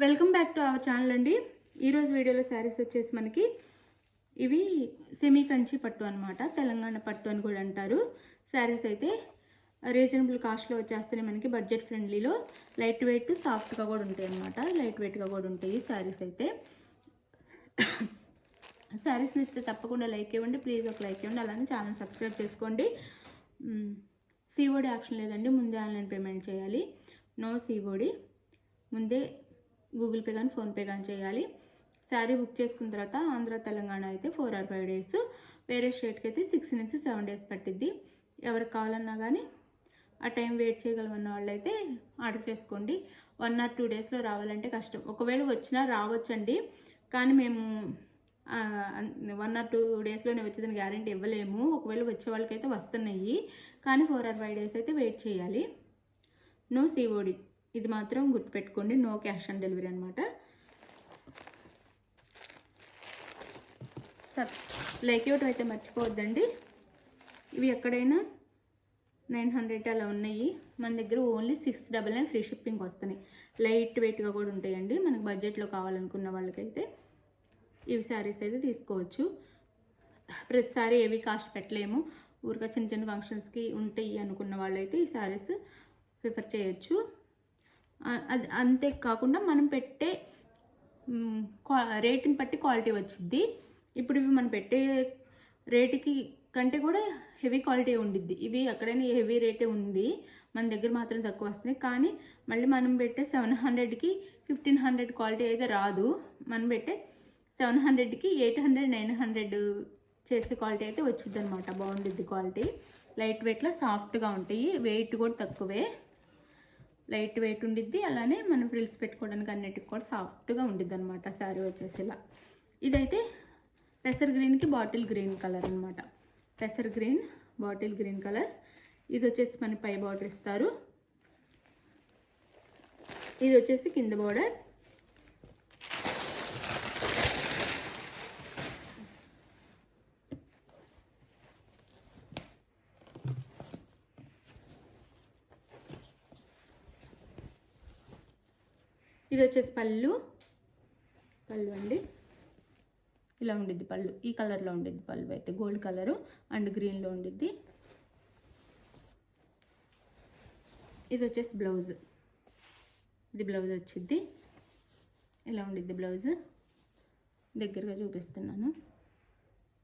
Welcome back to our channel అండి. ఈరోజు వీడియోలో శారీస్ వచ్చేసి మనకి ఇవి సెమీ కంచి పట్టు అనమాట. తెలంగాణ పట్టు అని కూడా అంటారు. శారీస్ అయితే రీజనబుల్ కాస్ట్లో వచ్చేస్తాయి మనకి, బడ్జెట్ ఫ్రెండ్లీలో. లైట్ వెయిట్ సాఫ్ట్గా కూడా ఉంటాయి అనమాట. లైట్ వెయిట్గా కూడా ఉంటాయి శారీస్ అయితే. శారీస్ నచ్చితే తప్పకుండా లైక్ ఇవ్వండి, ప్లీజ్ ఒక లైక్ ఇవ్వండి. అలానే ఛానల్ సబ్స్క్రైబ్ చేసుకోండి. సిఓడి ఆప్షన్ లేదండి, ముందే ఆన్లైన్ పేమెంట్ చేయాలి. నో సిఓడి, ముందే గూగుల్ పే కానీ ఫోన్పే కానీ చేయాలి. శారీ బుక్ చేసుకున్న తర్వాత ఆంధ్ర తెలంగాణ అయితే 4 or 5 days, వేరే స్టేట్కి అయితే 6 నుంచి 7 days పట్టిద్ది. ఎవరికి కావాలన్నా కానీ ఆ టైం వెయిట్ చేయగలమన్న వాళ్ళు అయితే ఆర్డర్ చేసుకోండి. 1 or 2 daysలో రావాలంటే కష్టం. ఒకవేళ వచ్చినా రావచ్చండి, కానీ మేము 1 or 2 daysలోనే వచ్చేదని గ్యారంటీ ఇవ్వలేము. ఒకవేళ వచ్చే వాళ్ళకైతే వస్తున్నాయి, కానీ 4 or 5 days అయితే వెయిట్ చేయాలి. నో సిఓడి, ఇది మాత్రం గుర్తుపెట్టుకోండి. నో క్యాష్ ఆన్ డెలివరీ అనమాట. లైక్ ఇవ్వటం అయితే మర్చిపోవద్దండి. ఇవి ఎక్కడైనా 900 అలా ఉన్నాయి. మన దగ్గర ఓన్లీ 699 ఫ్రీ షిప్పింగ్ వస్తున్నాయి. లైట్ వెయిట్గా కూడా ఉంటాయండి. మనకు బడ్జెట్లో కావాలనుకున్న వాళ్ళకైతే ఇవి శారీస్ అయితే తీసుకోవచ్చు. ప్రతిసారి ఏవి కాస్ట్ పెట్టలేము, ఊరిగా చిన్న చిన్న ఫంక్షన్స్కి ఉంటాయి అనుకున్న వాళ్ళైతే ఈ శారీస్ ప్రిఫర్ చేయొచ్చు. అది అంతేకాకుండా మనం పెట్టే రేటుని బట్టి క్వాలిటీ వచ్చిద్ది. ఇప్పుడు ఇవి మనం పెట్టే రేటుకి కంటే కూడా హెవీ క్వాలిటీ ఉండిద్ది. ఇవి ఎక్కడైనా హెవీ రేటే ఉంది, మన దగ్గర మాత్రం తక్కువ వస్తున్నాయి. కానీ మళ్ళీ మనం పెట్టే 700కి 1500 క్వాలిటీ అయితే రాదు. మనం పెట్టే 700కి 800, 900 చేసే క్వాలిటీ అయితే వచ్చింది అనమాట. బాగుండిద్ది క్వాలిటీ. లైట్ వెయిట్లో సాఫ్ట్గా ఉంటాయి. వెయిట్ కూడా తక్కువే, లైట్ వెయిట్ ఉండిద్ది. అలానే మనం ఫ్రిల్స్ పెట్టుకోవడానికి అన్నిటికి కూడా సాఫ్ట్గా ఉండిద్ది అనమాట శారీ వచ్చేసి ఇలా. ఇదైతే పెసర్ గ్రీన్కి బాటిల్ గ్రీన్ కలర్ అనమాట. పెసర్ గ్రీన్, బాటిల్ గ్రీన్ కలర్. ఇది వచ్చేసి మన పై బార్డర్ ఇస్తారు. ఇది వచ్చేసి కింద బార్డర్. ఇది వచ్చేసి పళ్ళు అండి. ఇలా ఉండిద్ది పళ్ళు. ఈ కలర్లో ఉండిద్ది పళ్ళు అయితే, గోల్డ్ కలరు అండ్ గ్రీన్లో ఉండిద్ది. ఇది వచ్చేసి బ్లౌజ్. ఇది బ్లౌజ్ వచ్చిద్ది. ఇలా ఉండిద్ది బ్లౌజ్. దగ్గరగా చూపిస్తున్నాను.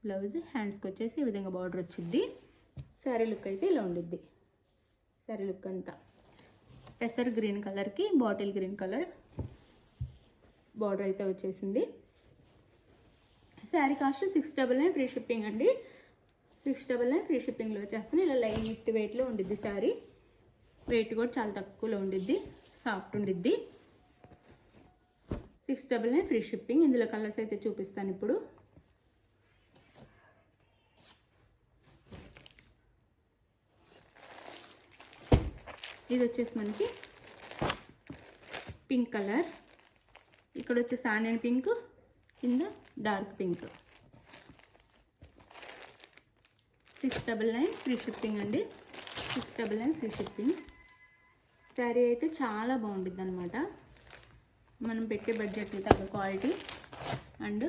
బ్లౌజ్ హ్యాండ్స్కి వచ్చేసి ఈ విధంగా బార్డర్ వచ్చిద్ది. శారీ లుక్ అయితే ఇలా ఉండిద్ది. శారీ లుక్ అంతా పెసర్ గ్రీన్ కలర్కి బాటిల్ గ్రీన్ కలర్ బార్డర్ అయితే వచ్చేసింది. శారీ కాస్ట్ 699 ఫ్రీ షిప్పింగ్ అండి. 699 ఫ్రీ షిప్పింగ్లో వచ్చేస్తుంది. ఇలా లైట్ వెయిట్లో ఉండిద్ది శారీ. వెయిట్ కూడా చాలా తక్కువలో ఉండిద్ది, సాఫ్ట్ ఉండిద్ది. 699 ఫ్రీ షిప్పింగ్. ఇందులో కలర్స్ అయితే చూపిస్తాను ఇప్పుడు. ఇది వచ్చేసి మనకి పింక్ కలర్. ఇక్కడ వచ్చేసి ఆనియన్ పింక్, కింద డార్క్ పింక్. 699 ఫ్రీ షిప్పింగ్ అండి. 699 ఫ్రీ షిప్పింగ్. శారీ అయితే చాలా బాగుంటుంది అనమాట. మనం పెట్టే బడ్జెట్కి తగ్గ క్వాలిటీ అండ్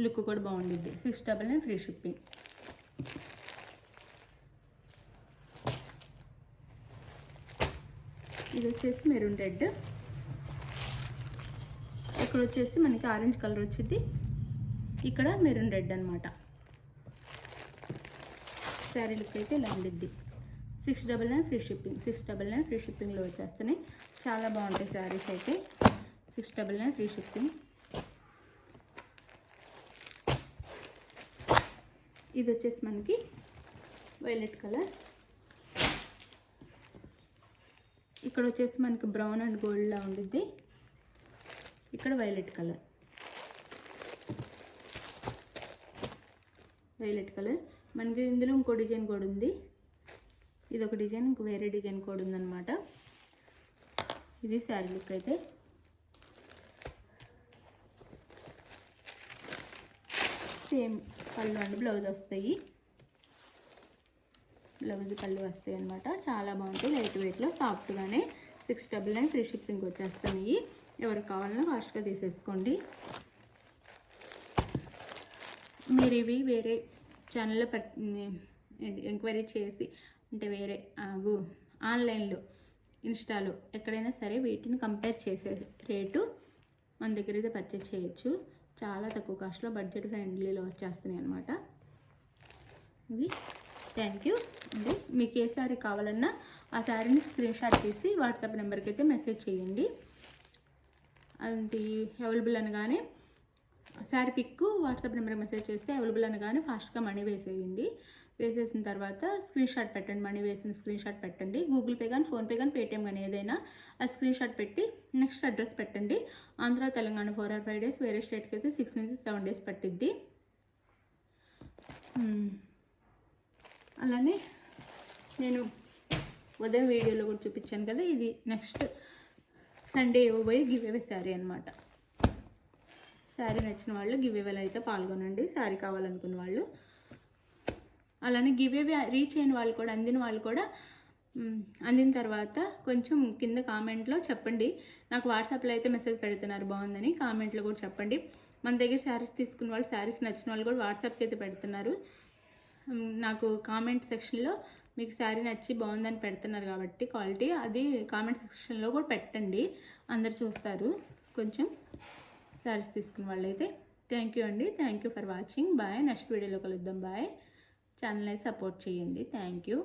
లుక్ కూడా బాగుంటుంది. 699 ఫ్రీ షిప్పింగ్. ఇది వచ్చేసి మెరూన్ రెడ్. ఇక్కడ వచ్చేసి మనకి ఆరెంజ్ కలర్ వచ్చింది. ఇక్కడ మెరూన్ రెడ్ అనమాట. శారీ లుక్ అయితే ఇలా ఉండిద్ది. 699 ఫ్రీ షిప్పింగ్. 699 ఫ్రీ షిప్పింగ్లో వచ్చేస్తున్నాయి. చాలా బాగుంటాయి శారీస్ అయితే. 699 ఫ్రీ షిప్పింగ్. ఇది వచ్చేసి మనకి వైలెట్ కలర్. ఇక్కడ వచ్చేసి మనకి బ్రౌన్ అండ్ గోల్డ్లా ఉండిద్ది. ఇక్కడ వైలెట్ కలర్. వైలెట్ కలర్ మనకి ఇందులో ఇంకో డిజైన్ కూడా ఉంది. ఇది ఒక డిజైన్, ఇంకో వేరే డిజైన్ కూడా ఉందన్నమాట. ఇది శారీ లుక్ అయితే. సేమ్ పళ్ళు అండ్ బ్లౌజ్ వస్తాయి. బ్లౌజ్ పళ్ళు వస్తాయి అన్నమాట. చాలా బాగుంటాయి. లైట్ వెయిట్లో సాఫ్ట్గానే 699 ఫ్రీ షిప్పింగ్ వచ్చేస్తాయి. ఎవరికి కావాలన్నా ఫాస్ట్గా తీసేసుకోండి. మీరు ఇవి వేరే ఛానల్లో ఎంక్వైరీ చేసి అంటే వేరే ఆన్లైన్లో ఇన్స్టాలో ఎక్కడైనా సరే వీటిని కంపేర్ చేసే రేటు మన దగ్గర అయితే పర్చేస్ చేయొచ్చు. చాలా తక్కువ కాస్ట్లో బడ్జెట్ ఫ్రెండ్లీలో వచ్చేస్తున్నాయి అనమాట ఇవి. థ్యాంక్ యూ అండి. మీకు ఏ శారీ కావాలన్నా ఆ శారీని స్క్రీన్ షాట్ తీసి వాట్సాప్ నెంబర్కి అయితే మెసేజ్ చేయండి. అది అవైలబుల్ అనగానే శారీ పిక్ వాట్సాప్ నెంబర్కి మెసేజ్ చేస్తే అవైలబుల్ అనగానే ఫాస్ట్గా మనీ వేసేయండి. వేసేసిన తర్వాత స్క్రీన్ షాట్ పెట్టండి. మనీ వేసిన స్క్రీన్ షాట్ పెట్టండి. గూగుల్ పే కానీ, ఫోన్పే కానీ, పేటిఎం కానీ ఏదైనా ఆ స్క్రీన్ షాట్ పెట్టి నెక్స్ట్ అడ్రస్ పెట్టండి. ఆంధ్ర, తెలంగాణ 4 or 5 days, వేరే స్టేట్కి అయితే 6 నుంచి 7 days పట్టిద్ది. అలానే నేను ఉదయం వీడియోలో కూడా చూపించాను కదా, ఇది నెక్స్ట్ సండే ఇవ్వబోయే గివ్ అవే శారీ అనమాట. శారీ నచ్చిన వాళ్ళు గివ్ అవేలో అయితే పాల్గొనండి, శారీ కావాలనుకున్న వాళ్ళు. అలానే గివ్ అవే రీచ్ అయిన వాళ్ళు కూడా, అందిన వాళ్ళు కూడా అందిన తర్వాత కొంచెం కింద కామెంట్లో చెప్పండి. నాకు వాట్సాప్లో అయితే మెసేజ్ పెడుతున్నారు బాగుందని, కామెంట్లో కూడా చెప్పండి. మన దగ్గర శారీస్ తీసుకున్న వాళ్ళు, శారీస్ నచ్చిన వాళ్ళు కూడా వాట్సాప్కి అయితే పెడుతున్నారు. నాకు కామెంట్ సెక్షన్లో మీకు శారీ నచ్చి బాగుందని పెడుతున్నారు కాబట్టి క్వాలిటీ, అది కామెంట్ సెక్షన్లో కూడా పెట్టండి, అందరు చూస్తారు. కొంచెం శారీస్ తీసుకున్న వాళ్ళైతే థ్యాంక్ యూ అండి. Thank you for watching. Bye. Next వీడియోలో కలుద్దాం. బాయ్. ఛానల్ అయితే సపోర్ట్ చేయండి. Thank you.